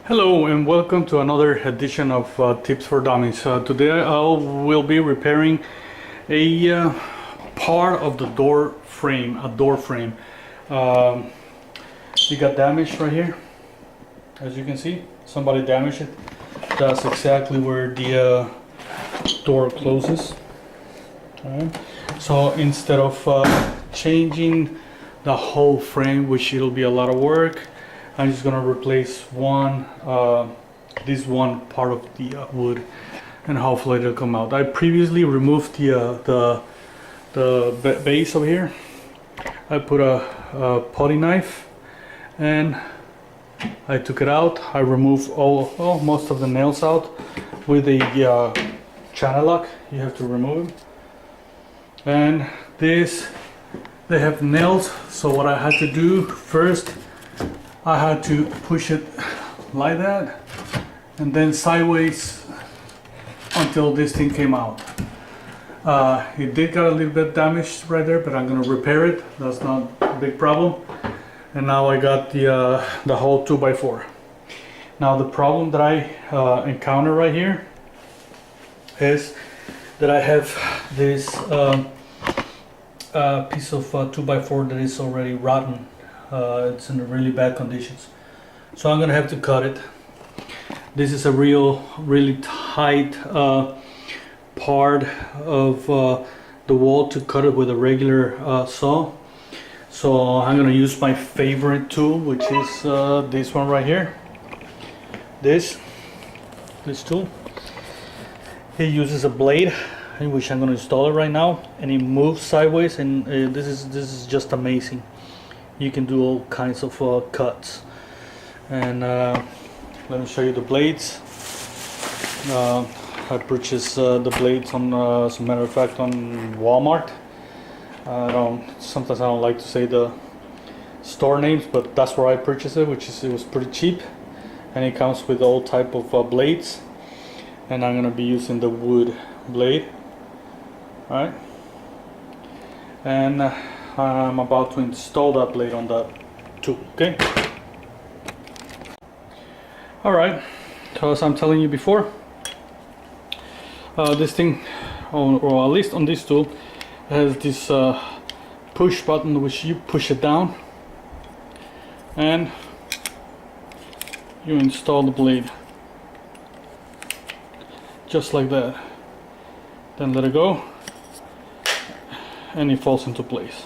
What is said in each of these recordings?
Hello and welcome to another edition of Tips for Dummies. Today I will be repairing a part of the door frame, a door frame. It got damaged right here, as you can see. Somebody damaged it. That's exactly where the door closes. Alright. So instead of changing the whole frame, which it'll be a lot of work, I'm just gonna replace this one part of the wood, and hopefully it'll come out. I previously removed the base over here. I put a putty knife and I took it out. I removed most of the nails out with a channel lock. You have to remove them. And they have nails, so what I had to do first, I had to push it like that and then sideways until this thing came out. It did get a little bit damaged right there, but I'm gonna repair it. That's not a big problem. And now I got the whole 2x4. Now the problem that I encounter right here is that I have this piece of 2x4 that is already rotten. It's in really bad conditions, so I'm gonna have to cut it. This is a really tight part of the wall to cut it with a regular saw. So I'm gonna use my favorite tool, which is this one right here. This tool. It uses a blade, in which I'm gonna install it right now, and it moves sideways, and this is just amazing. You can do all kinds of cuts. And let me show you the blades. I purchased the blades on, as a matter of fact, on Walmart. Sometimes I don't like to say the store names, but that's where I purchased it, it was pretty cheap, and it comes with all type of blades. And I'm gonna be using the wood blade. All right, and I'm about to install that blade on that too. Okay. All right. So as I'm telling you before, this thing, or at least on this tool, has this push button, which you push it down, and you install the blade just like that. Then let it go, and it falls into place.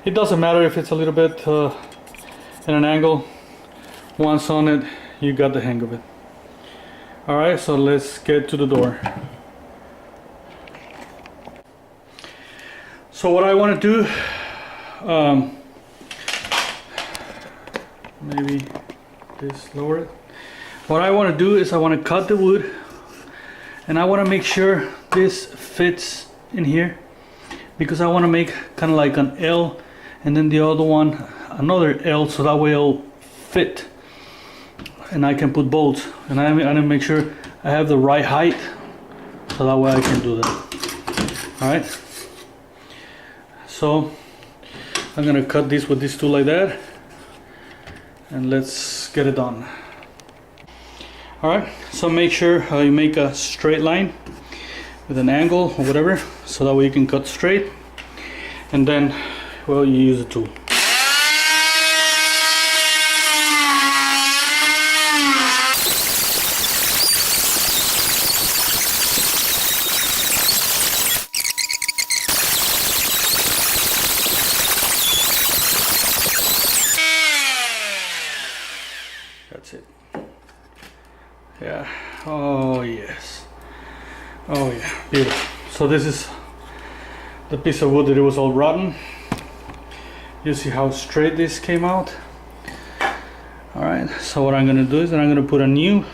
It doesn't matter if it's a little bit in an angle. Once on it, you got the hang of it. Alright, so let's get to the door. So what I want to do, maybe this lower it. What I want to do is I want to cut the wood, and I want to make sure this fits in here, because I want to make kind of like an L, and then the other one another L, so that way it'll fit, and I can put bolts. And I need to make sure I have the right height, so that way I can do that. All right, so I'm gonna cut this with this tool like that, and let's get it done. All right, so make sure you make a straight line with an angle or whatever, so that way you can cut straight, and then, well, you use the tool. That's it. Yeah. Oh yes. Oh yeah. Beautiful. So this is the piece of wood that it was all rotten. You see how straight this came out. All right. So what I'm gonna do is that I'm gonna put a new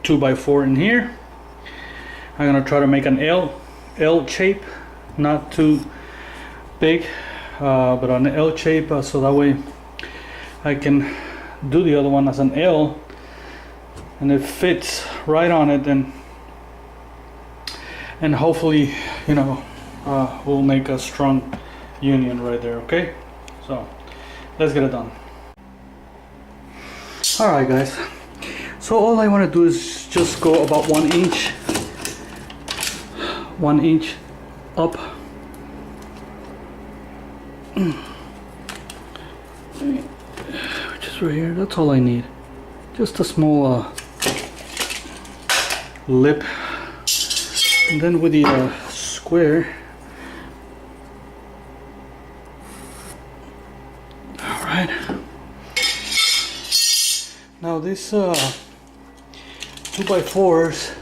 2x4 in here. I'm gonna try to make an L shape, not too big, but an L shape, so that way I can do the other one as an L, and it fits right on it, and hopefully, you know, we'll make a strong union right there. Okay, so let's get it done. Alright guys, So all I want to do is just go about 1 inch, 1 inch up. Which is right here. That's all I need. Just a small lip, and then with the square. All right. Now this 2x4s,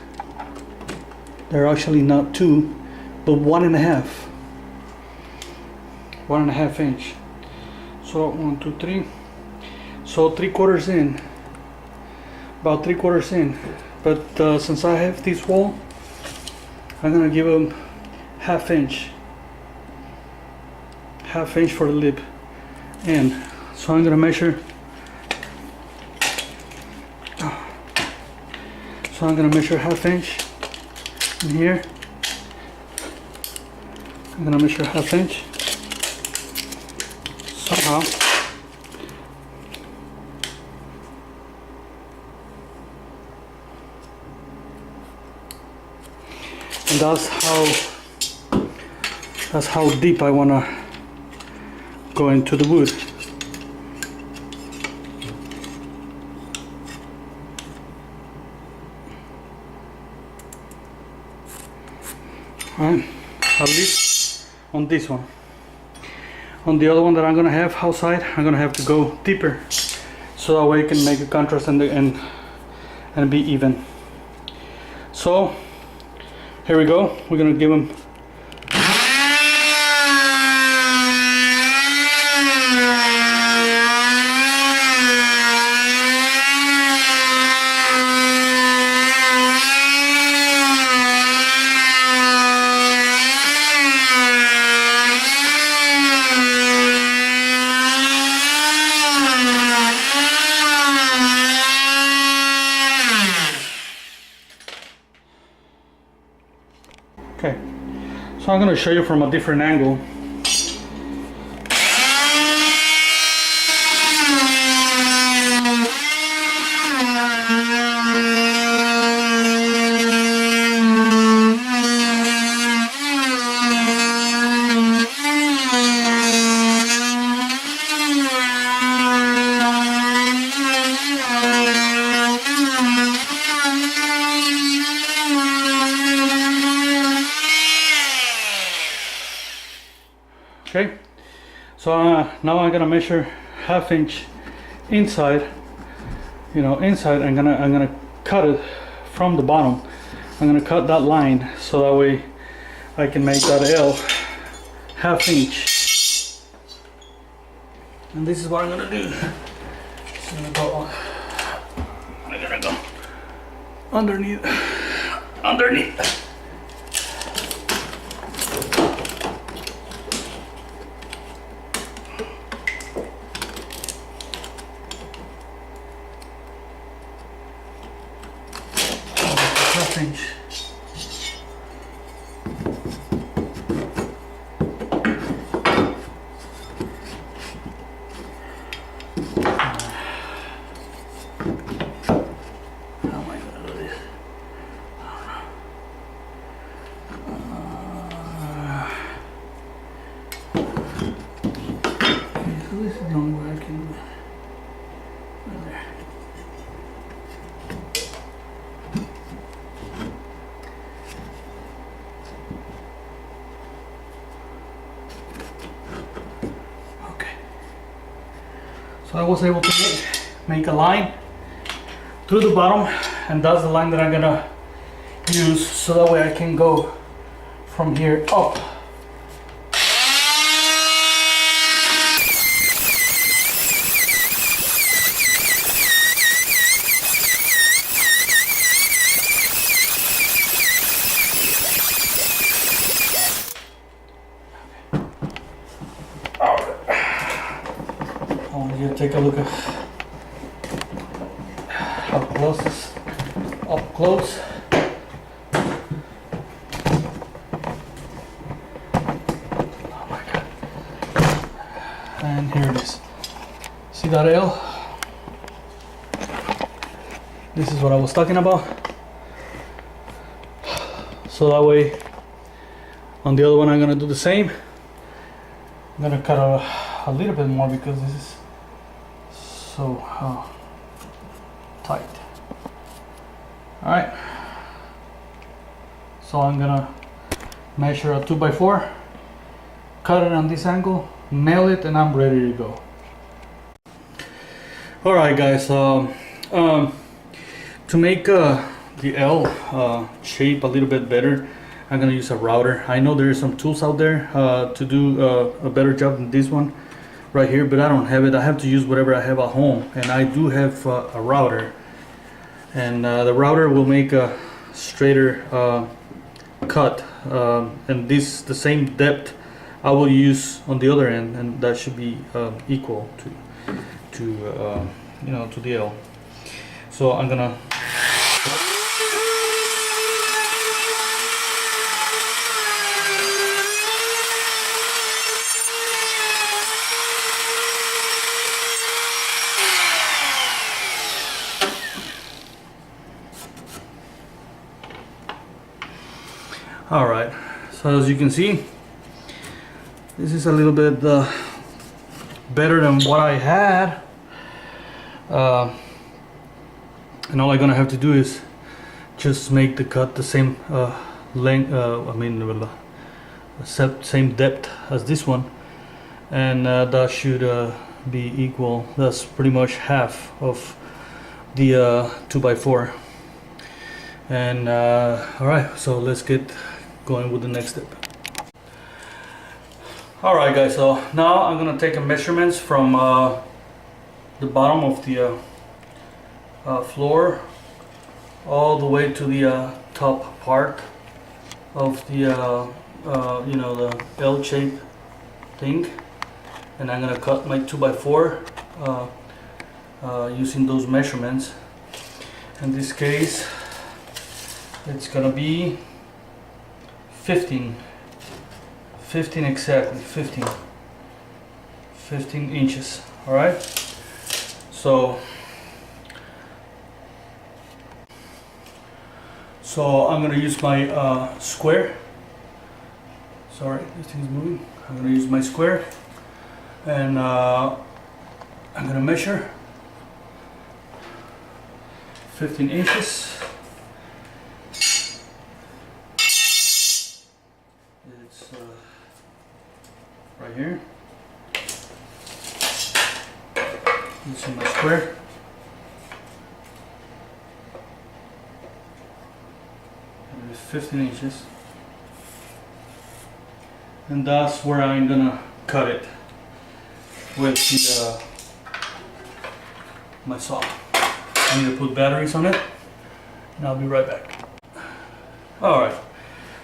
they're actually not 2, but 1.5. 1.5 inch. So 1, 2, 3. So 3/4 in. About 3/4 in. But since I have this wall, I'm gonna give them 1/2 inch. 1/2 inch for the lip. And so I'm gonna measure. So I'm gonna measure 1/2 inch in here. I'm gonna measure 1/2 inch. Somehow. And that's how deep I wanna go into the wood. Alright, at least on this one. On the other one that I'm gonna have outside, I'm gonna have to go deeper, so that way I can make a contrast and be even. So here we go. We're gonna give them. Okay, so I'm going to show you from a different angle. Okay, so now I'm gonna measure 1/2 inch inside. You know, inside. I'm gonna cut it from the bottom. I'm gonna cut that line so that way I can make that L 1/2 inch. And this is what I'm gonna do. So I'm gonna go underneath. Inch. How am I gonna do this? I don't know. Okay, so this is the only way I can do it. Right there. So I was able to make a line through the bottom, and that's the line that I'm gonna use, so that way I can go from here up. I want you to take a look at how close this up close. Oh my God. And here it is. See that L? This is what I was talking about. So that way, on the other one, I'm gonna do the same. I'm gonna cut a little bit more because this is so tight. All right. So I'm gonna measure a 2x4, cut it on this angle, nail it, and I'm ready to go. All right, guys. To make the L shape a little bit better, I'm gonna use a router. I know there are some tools out there to do a better job than this one right here, but I don't have it. I have to use whatever I have at home, and I do have a router, and the router will make a straighter cut, and this the same depth I will use on the other end, and that should be equal to you know, to the L. So I'm gonna all right. So as you can see, this is a little bit better than what I had. And all I'm gonna have to do is just make the cut the same length, same depth as this one, and that should be equal. That's pretty much half of the 2x4. And all right, so let's get going with the next step. All right, guys, so now I'm gonna take a measurements from the bottom of the floor all the way to the top part of the you know, the L-shaped thing, and I'm gonna cut my 2x4 using those measurements. In this case, it's gonna be 15 exactly, 15 inches. All right, so I'm gonna use my square. Sorry, this thing's moving. I'm gonna use my square, and I'm gonna measure 15 inches. It's right here. Using my square. And it's 15 inches. And that's where I'm gonna cut it with the my saw. I'm gonna put batteries on it, and I'll be right back. All right.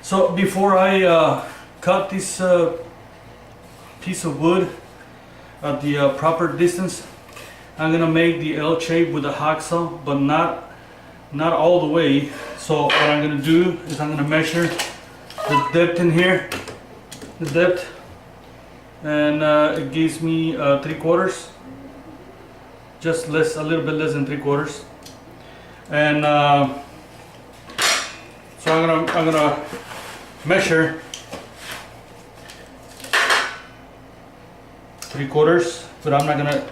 So before I cut this piece of wood at the proper distance, I'm gonna make the L shape with a hacksaw, but not all the way. So what I'm gonna do is I'm gonna measure the depth in here, the depth, and it gives me 3/4, just less, a little bit less than 3/4, and so I'm gonna measure 3/4, but I'm not gonna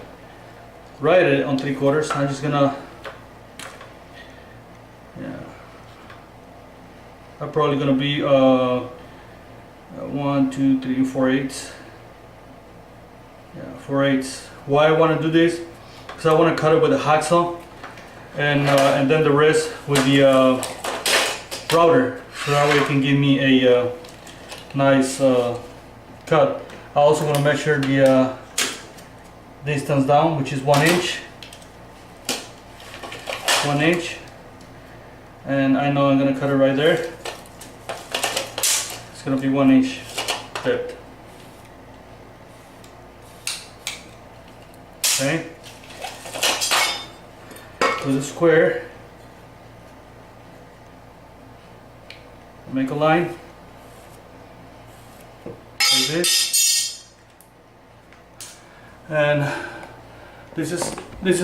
write it on 3/4. I'm just gonna, yeah, I'm probably gonna be 1, 2, 3, 4/8. Yeah, 4/8. Why I want to do this? Because I want to cut it with a hacksaw, and then the rest with the router, so that way it can give me a nice cut. I also want to measure the distance down, which is 1 inch. 1 inch, and I know I'm gonna cut it right there. It's gonna be 1 inch depth. Okay. With a square, make a line like this, and this is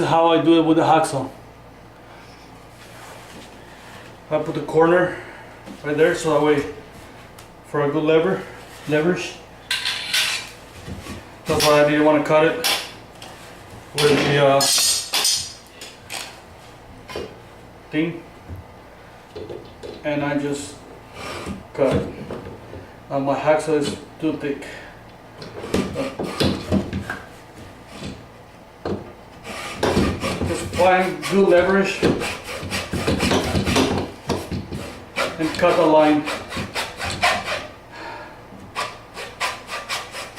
how I do it with the hacksaw. I put the corner right there so that way for a good leverage. That's why I didn't want to cut it with the thing, and I just cut it. My hacksaw is too thick. Just find good leverage and cut the line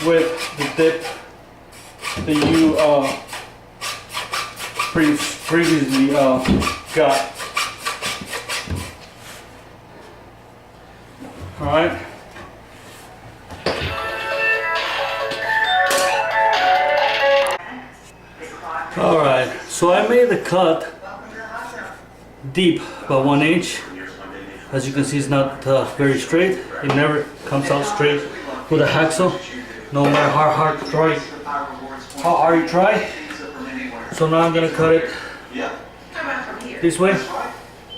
with the dip that you previously got. All right. All right. So I made the cut deep by 1 inch. As you can see, it's not very straight. It never comes out straight with a hacksaw, no matter how hard you try. So now I'm gonna cut it this way.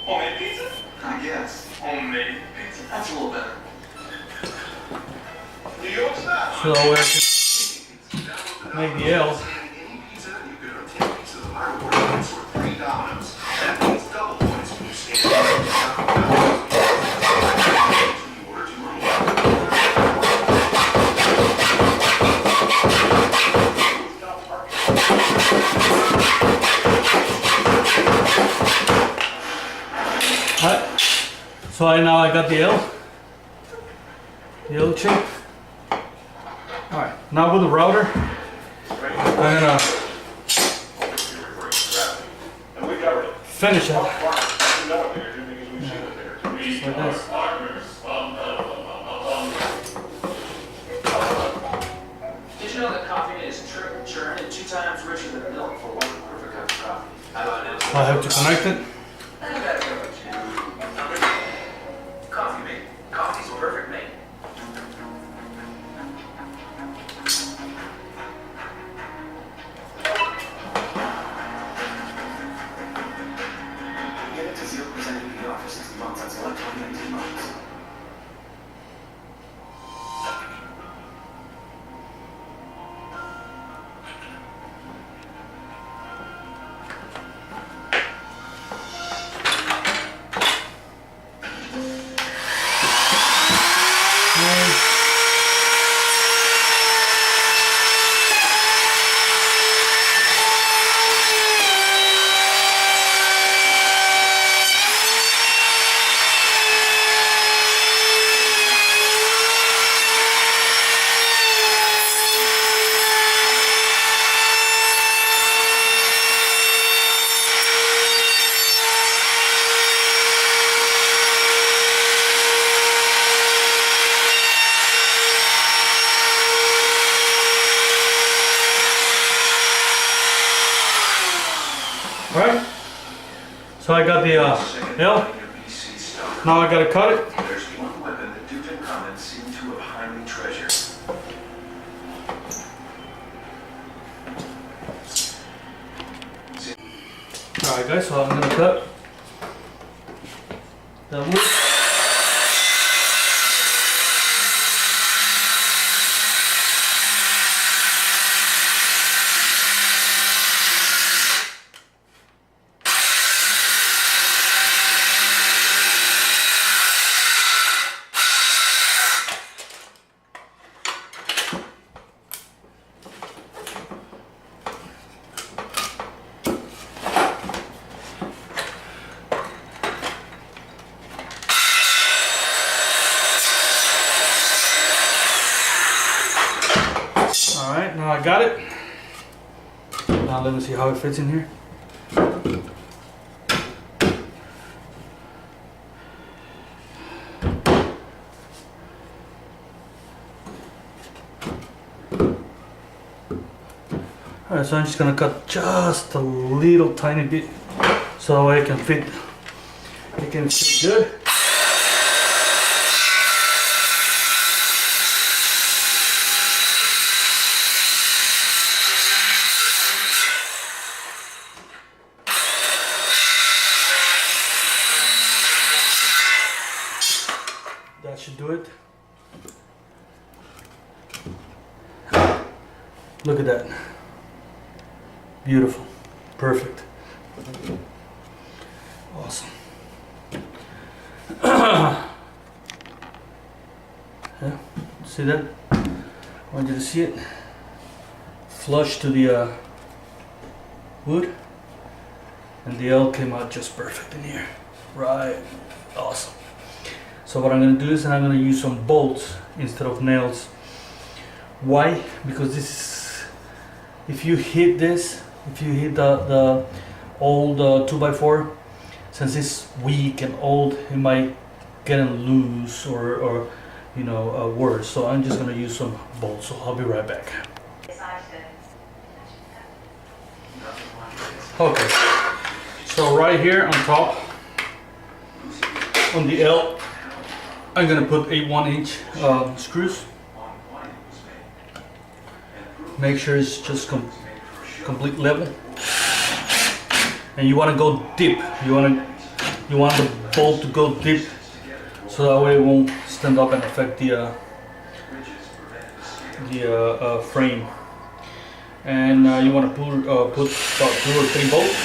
Homemade pizza? I guess. Homemade pizza. That's a little better. New York style. So that way I can make the L. Any pizza, you could have 10 pizzas of my reward points or 3 Domino's. That means double points when you stand up. You order 2 or more. Alright, so now I got the L shape. Alright, now with the router, I'm gonna finish it. Just like this. Did you know that coffee is churned and 2 times richer than milk for 1 perfect cup of coffee? How about it? I have to connect it. Coffee mate. Coffee's perfect mate. Get it to 0% APR for 60 months. That's electronic 19 months. Alright, so I got the L. Now I gotta cut it. There's one weapon that Duke and comments seem to have highly treasured. Alright guys, so I'm gonna cut that wood. Alright, now I got it. Now let me see how it fits in here. Alright, so I'm just gonna cut just a little tiny bit so that way it can fit good. should do it. Look at that. Beautiful. Perfect. Awesome. Yeah, see that? I want you to see it. Flush to the wood. And the L came out just perfect in here. Right. Awesome. So what I'm going to do is I'm going to use some bolts instead of nails. Why? Because this is, if you hit this, if you hit the old 2x4, since it's weak and old, it might get loose or you know, worse. So I'm just going to use some bolts. So I'll be right back. Okay. So right here on top, on the L, I'm gonna put a 1-inch screws. Make sure it's just complete level. And you want to go deep. You want the bolt to go deep, so that way it won't stand up and affect the frame. And you want to put about 2 or 3 bolts.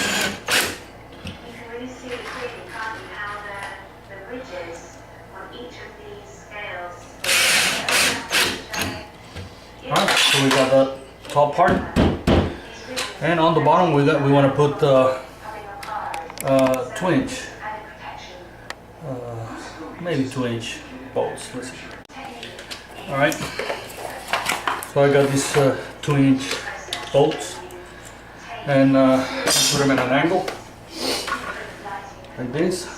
Alright, so we got the top part, and on the bottom we want to put 2-inch, maybe 2-inch bolts. Let's see. All right, so I got these 2-inch bolts, and put them at an angle like this,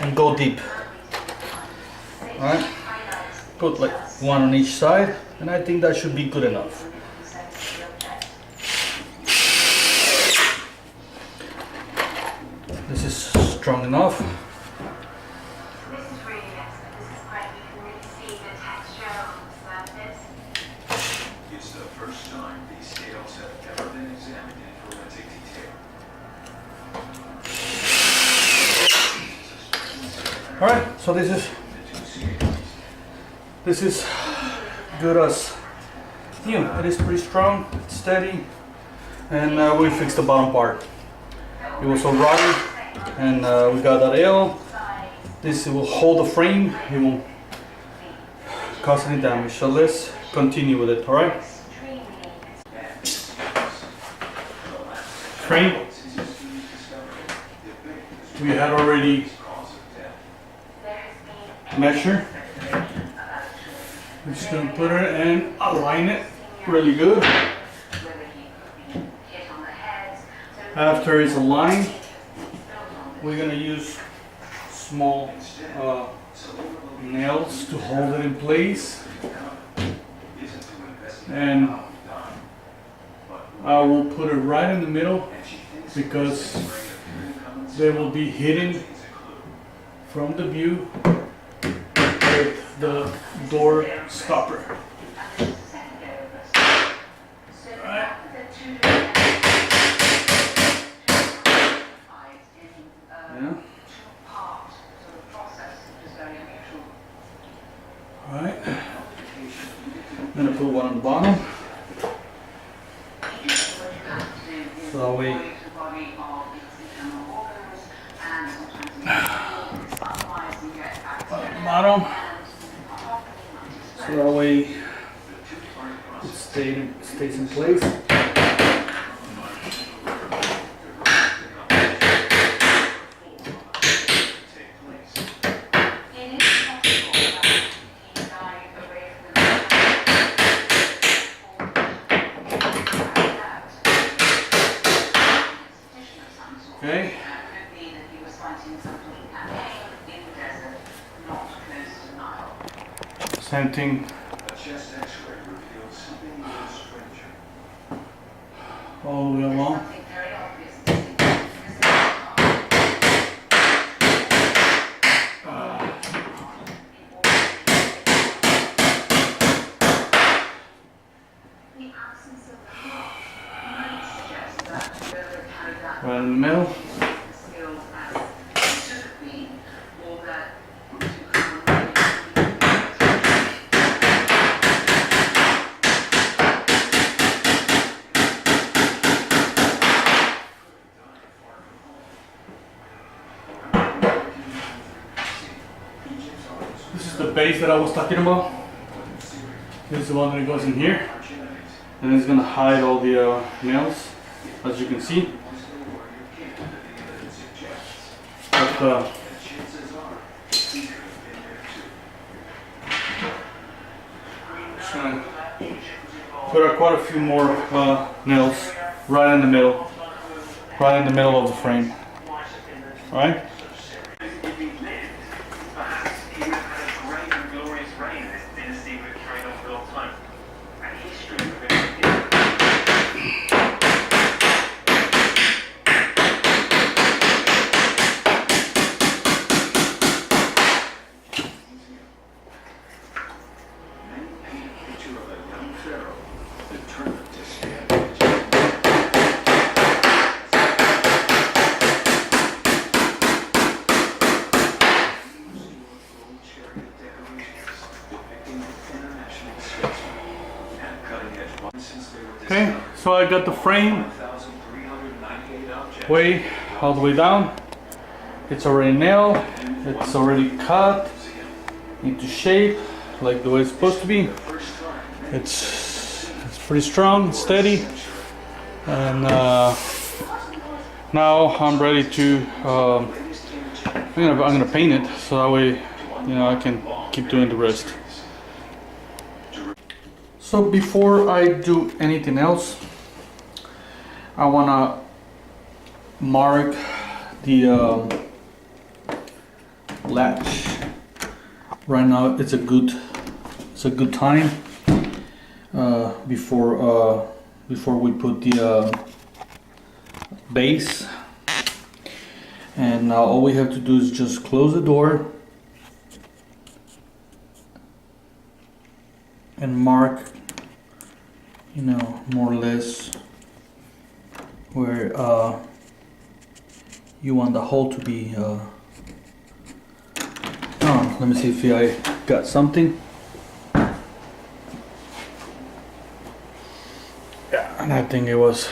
and go deep. All right, put like 1 on each side, and I think that should be good enough. This is strong enough. This is really excellent. This is great. You can really see the texture on the surface. It's the first time these scales have ever been examined in forensic detail. All right, so this is good as new. It is pretty strong, it's steady, and we fixed the bottom part. It was so rotten, and we got that L. This will hold the frame, it won't cause any damage. So let's continue with it. All right. Frame. We had already measured. I'm just going to put it and align it really good. After it's aligned, we're going to use small nails to hold it in place. And I will put it right in the middle because they will be hidden from the view with the door stopper. Right. Yeah. Alright. I'm gonna put one on the bottom. So that way bottom. So that way it stays in place. Okay. Same thing. All the way along. Right in the middle. base that I was talking about. This is the one that goes in here, and it's gonna hide all the nails, as you can see. But, just gonna put quite a few more nails right in the middle of the frame. All right. Okay, so I got the frame way all the way down. It's already nailed, it's already cut into shape like the way it's supposed to be. It's pretty strong, steady, and now I'm ready to I'm gonna paint it so that way, you know, I can keep doing the rest. So before I do anything else, I wanna mark the latch. Right now it's a good time before we put the base. And now all we have to do is just close the door and mark, you know, more or less where you want the hole to be. Oh, let me see if I got something. Yeah, and I think it was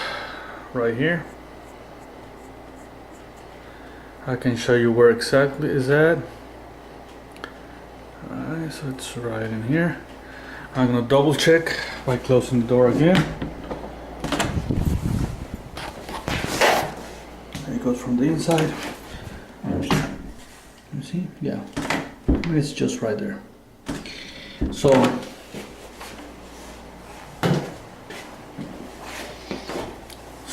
right here. I can show you where exactly is at. Alright, so it's right in here. I'm gonna double check by closing the door again. There it goes from the inside. You see? Yeah. It's just right there. So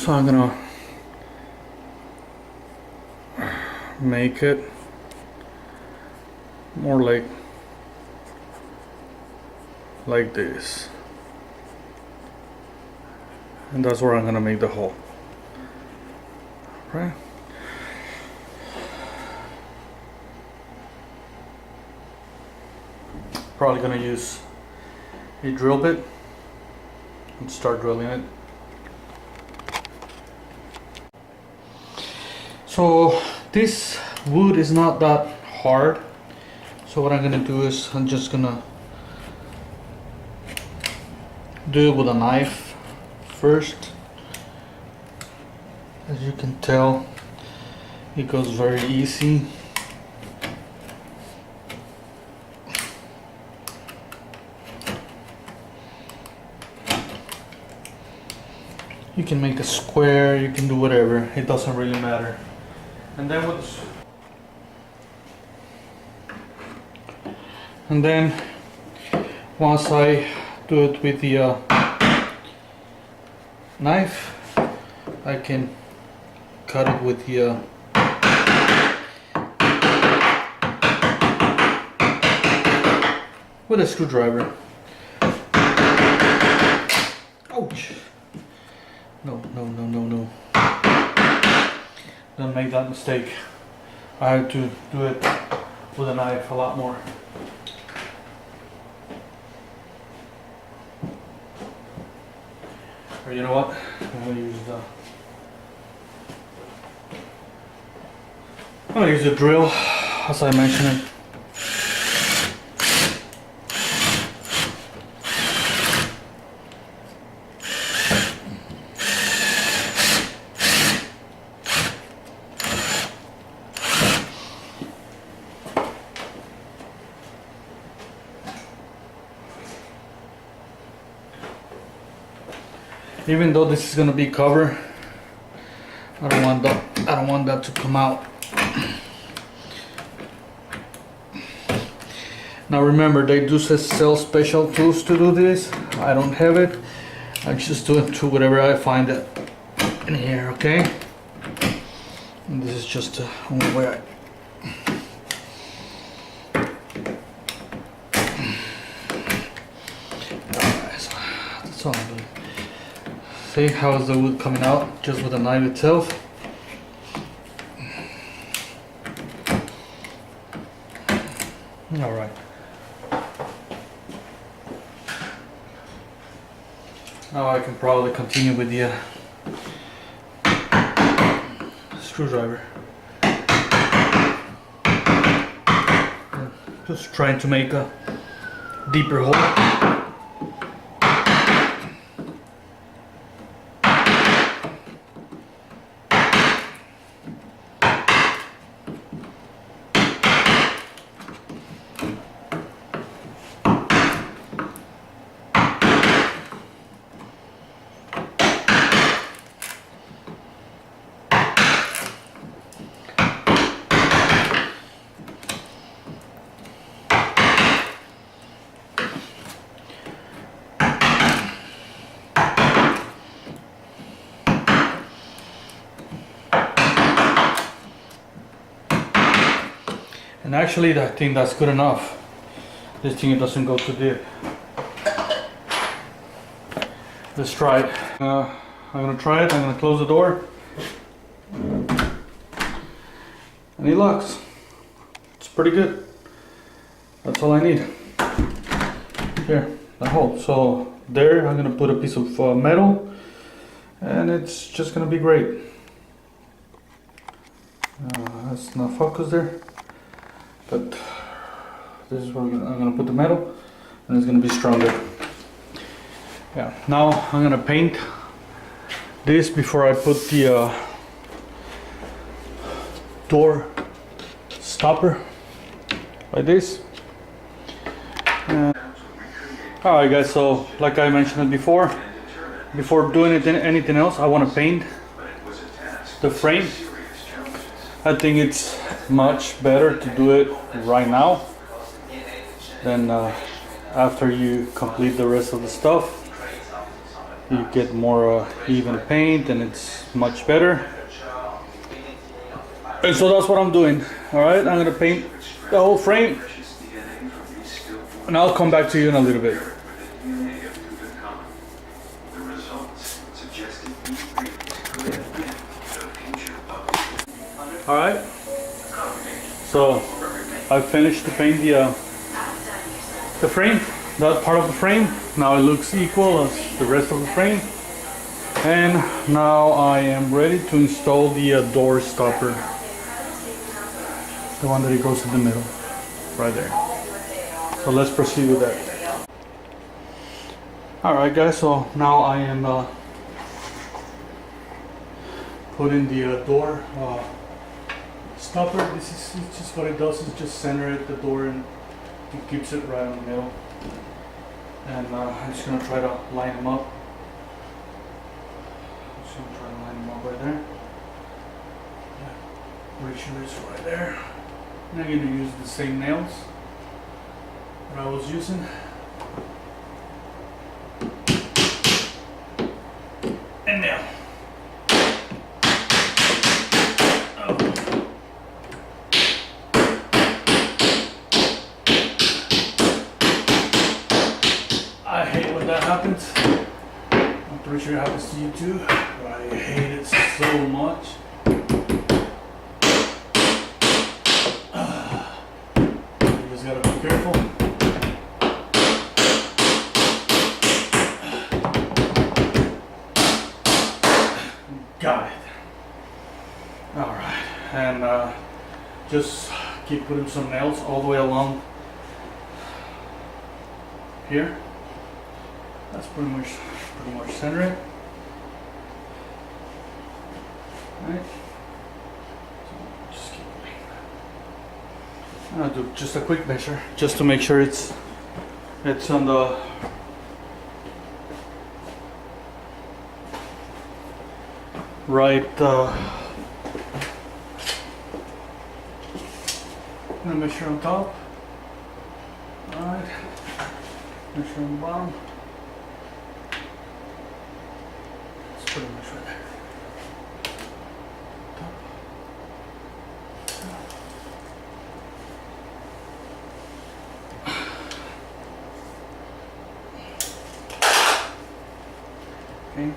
I'm gonna make it more like this, and that's where I'm gonna make the hole. Right. Probably gonna use a drill bit and start drilling it. So this wood is not that hard, so what I'm gonna do is I'm just gonna do it with a knife first. As you can tell, it goes very easy. You can make a square, you can do whatever, it doesn't really matter. And then once I do it with the knife, I can cut it with the with a screwdriver. Ouch! No. Don't make that mistake. I have to do it with a knife a lot more. Or you know what? I'm gonna use the drill, as I mentioned. Even though this is gonna be covered, I don't want that to come out. Now remember, they do sell special tools to do this. I don't have it. I just do it to whatever I find it in here, okay? And this is just the only way I... Alright, so that's all I'm doing. See how is the wood coming out just with the knife itself? Alright. Now I can probably continue with the screwdriver. Just trying to make a deeper hole. And actually, I think that's good enough. This thing doesn't go too deep. Let's try it. I'm gonna try it. I'm gonna close the door. And it locks. It's pretty good. That's all I need. Here, the hole. So there, I'm gonna put a piece of metal, and it's just gonna be great. That's not focused there. But this is where I'm gonna put the metal, and it's gonna be stronger. Yeah. Now I'm gonna paint this before I put the door stopper like this. Alright guys, so like I mentioned before doing anything else, I want to paint the frame. I think it's much better to do it right now than after you complete the rest of the stuff. You get more even paint and it's much better. And so that's what I'm doing. Alright, I'm gonna paint the whole frame and I'll come back to you in a little bit. Alright, so I finished to paint the frame, that part of the frame. Now it looks equal as the rest of the frame. And now I am ready to install the door stopper. The one that it goes in the middle, right there. So let's proceed with that. Alright guys, so now I am putting the door stopper. This is just what it does, is just center it, the door, and it keeps it right in the middle. And I'm just gonna try to line them up. I'm just gonna try to line them up right there. Yeah. Make sure it's right there. And I'm gonna use the same nails that I was using. And nail. I hate when that happens. I'm pretty sure it happens to you too, but I hate it so much. You just gotta be careful. Got it. Alright, and just keep putting some nails all the way along here. That's pretty much center it. Alright. So just keep going. I'll do just a quick measure just to make sure it's on the right I'm gonna measure on top. Alright. Measure on the bottom. It's pretty much right there. Top. Okay.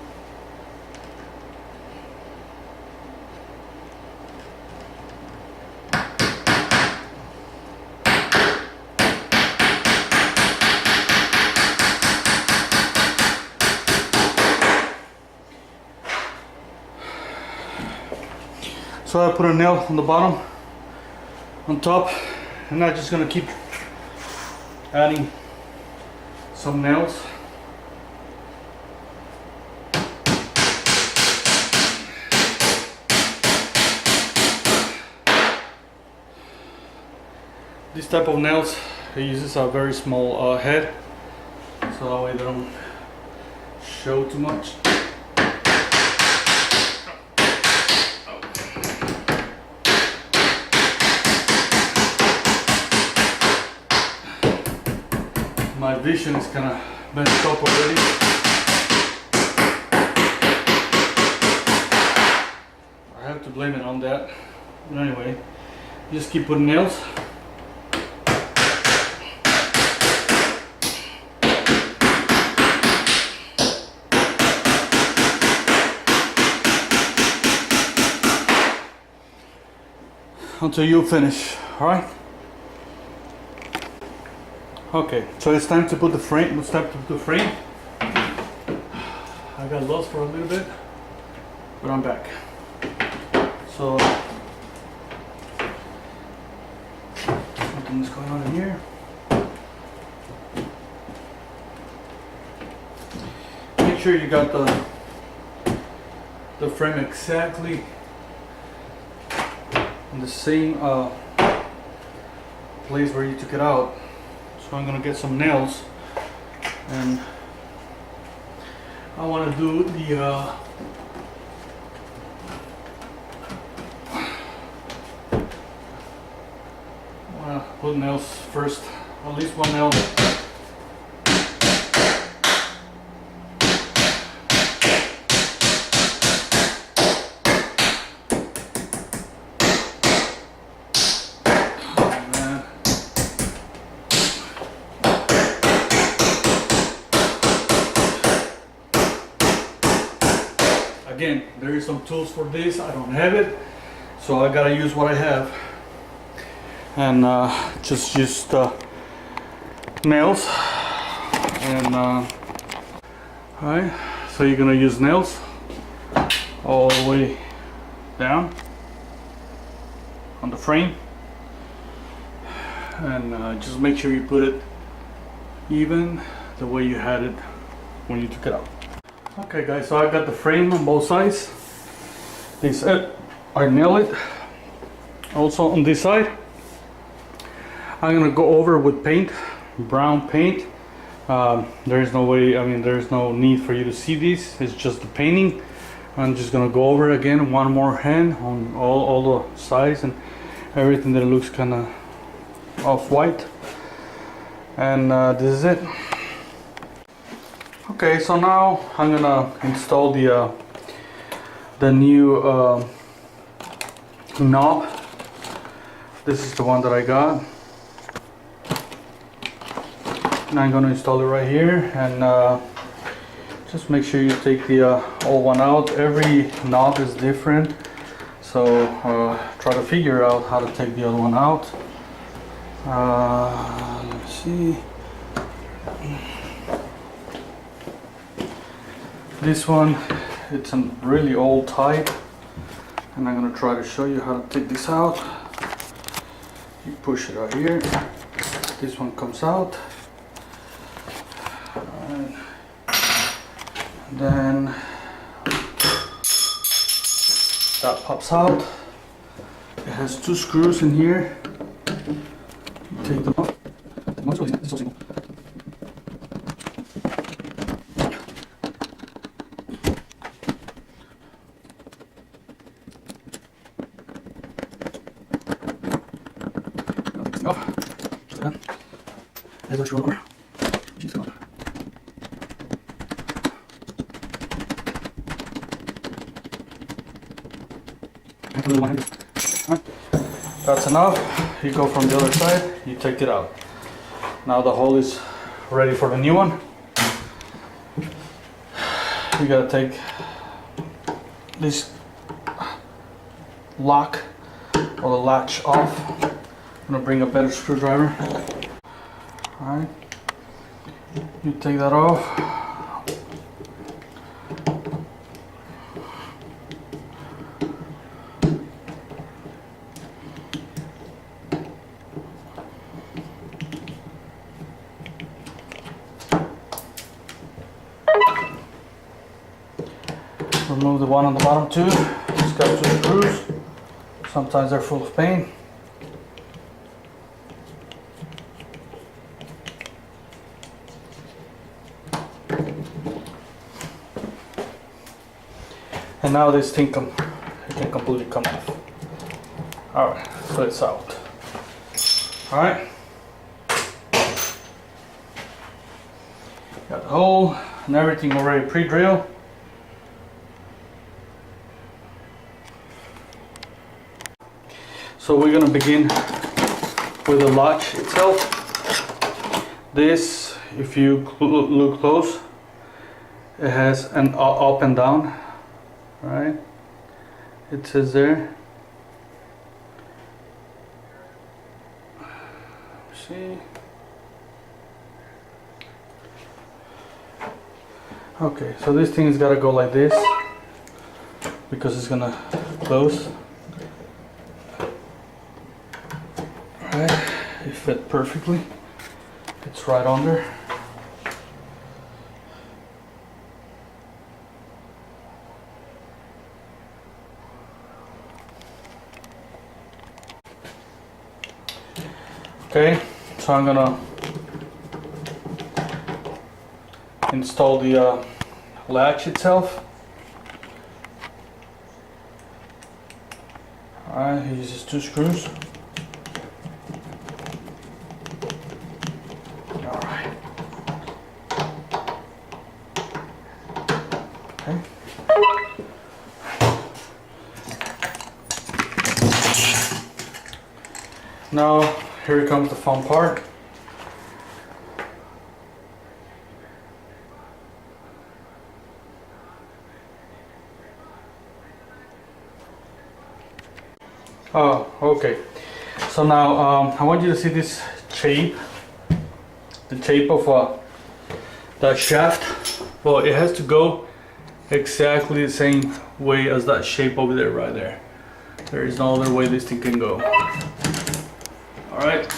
So I put a nail on the bottom, on top, and I'm just gonna keep adding some nails. This type of nails, it uses a very small head, so that way they don't show too much. My vision is kind of messed up already. I have to blame it on that. But anyway, just keep putting nails. Until you finish, all right? Okay, so it's time to put the frame. It's time to put the frame. I got lost for a little bit, but I'm back. So something is going on in here. Make sure you got the frame exactly in the same place where you took it out. So I'm gonna get some nails, and I want to do the I want to put nails first, at least one nail. Again, there is some tools for this. I don't have it, so I gotta use what I have, and just use nails. And alright, so you're gonna use nails all the way down on the frame, and just make sure you put it even the way you had it when you took it out. Okay guys, so I got the frame on both sides. This I nail it. Also on this side, I'm gonna go over with paint, brown paint. There is no way, I mean, there's no need for you to see this. It's just the painting. I'm just gonna go over again one more hand on all the sides and everything that looks kind of off-white. And this is it. Okay, so now I'm gonna install the new knob. This is the one that I got, and I'm gonna install it right here. And just make sure you take the old one out. Every knob is different, so try to figure out how to take the other one out. Let's see. This one, it's a really old type, and I'm gonna try to show you how to take this out. You push it right here. This one comes out, and then that pops out. It has two screws in here. You take them off. off. Then, there's a screwdriver. She's gone. That's enough. You go from the other side, you take it out. Now the hole is ready for the new one. You gotta take this lock or the latch off. I'm gonna bring a better screwdriver. Alright, you take that off. Remove the one on the bottom too. It's got 2 screws. Sometimes they're full of paint. And now this thing it can completely come off. Alright, so it's out. Alright. Got the hole and everything already pre-drilled. So we're gonna begin with the latch itself. This, if you look close, it has an up and down, right? It says there. See? Okay, so this thing has got to go like this because it's gonna close. Right, it fit perfectly. It's right under. Okay, so I'm gonna install the latch itself. Alright, he uses 2 screws. Alright. Okay. Now, here comes the fun part. Oh, okay. So now I want you to see this shape, the shape of that shaft. Well, it has to go exactly the same way as that shape over there, right there. There is no other way this thing can go. All right.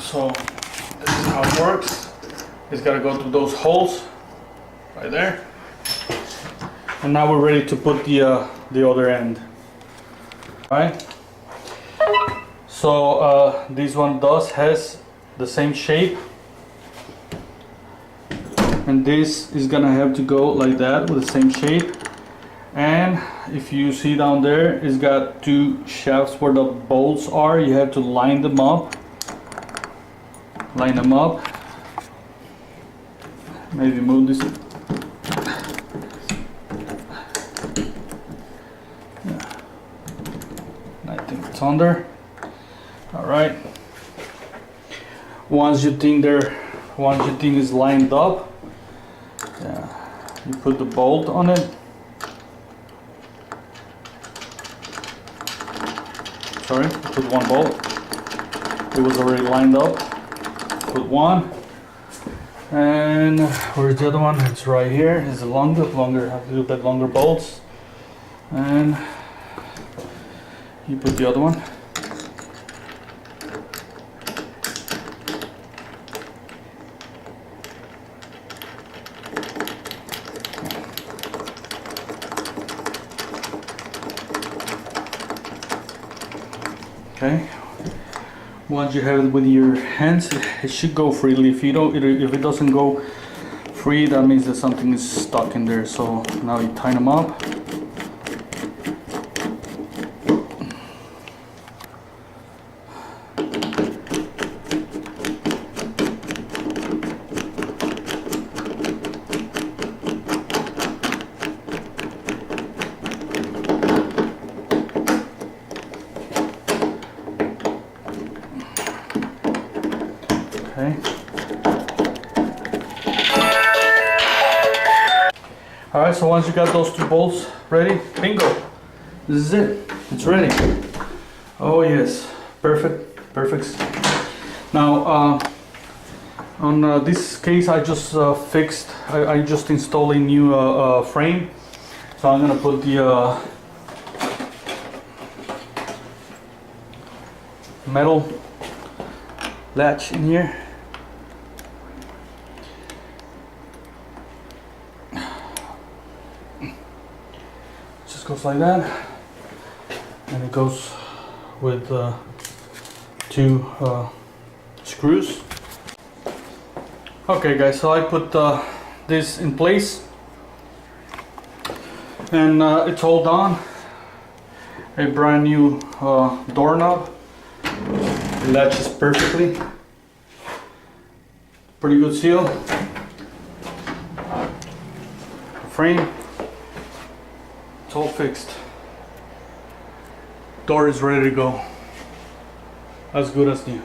So this is how it works. It's got to go through those holes right there. And now we're ready to put the other end. All right. So this one has the same shape, and this is gonna have to go like that with the same shape. And if you see down there, it's got 2 shafts where the bolts are. You have to line them up. Maybe move this. Yeah. I think it's under. All right. Once you think is lined up, yeah, you put the bolt on it. Sorry, put 1 bolt. It was already lined up. Put 1, and where's the other one? It's right here. It's a longer, have a little bit longer bolts, and you put the other one. Okay. Once you have it with your hands, it should go freely. If it doesn't go free, that means that something is stuck in there. So now you tighten them up. All right, so once you got those two bolts ready, bingo, this is it, it's ready. Oh yes, perfect. Now on this case I just fixed, I just installed a new frame, so I'm gonna put the metal latch in here. Just goes like that, and it goes with two screws. Okay guys, so I put this in place, and it's all done. A brand new doorknob. It latches perfectly. Pretty good seal. Frame. It's all fixed. Door is ready to go. As good as new.